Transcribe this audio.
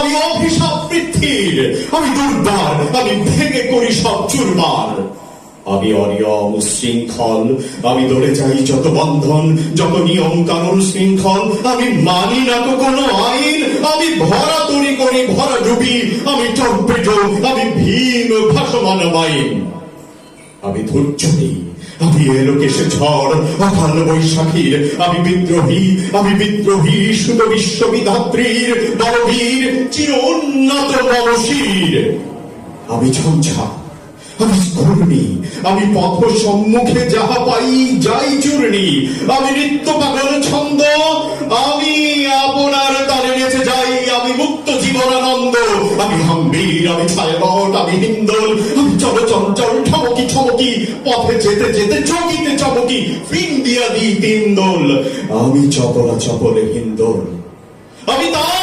আমি অভিশাপ পৃথিবীর, আমি দুর্বার, আমি ভেঙে করি সব চুরমার। আমি অনিয়ম উশৃঙ্খল, আমি দৌড়ে যাই যত বন্ধন, যত নিয়ম কানুন শৃঙ্খল, আমি মানি না তো কোনো আইন, আমি ভরা তরি করি ভরা ডুবি, আমি টর্পেডো, আমি ভীম ভাসমান মাইন। আমি ধৈর্যহী, আমি এলোকেশে ঝড় অকাল বৈশাখীর, আমি বিদ্রোহী সুত বিশ্ববিধাত্রীর বলবীর চির উন্নত মমশির। আমি ঝঞ্ঝা, আমি ঘূর্ণি, আমি পথ সম্মুখে যাহা পাই যাই চূর্ণি, আমি নিত্য পাগল ছন্দ, আমি আপনার তালে নেচে যাই, আমি মুক্ত জীবনানন্দ। আমি হাম্বীর, আমি ছায়াবট, আমি হিন্দোল, আমি চলচঞ্চল ঠমকি ঠমকি, পথে যেতে যেতে চকিতে চমকি, ফিন দিয়া দিই তিন দোল, আমি চপলা চপলে হিন্দোল। আমি তার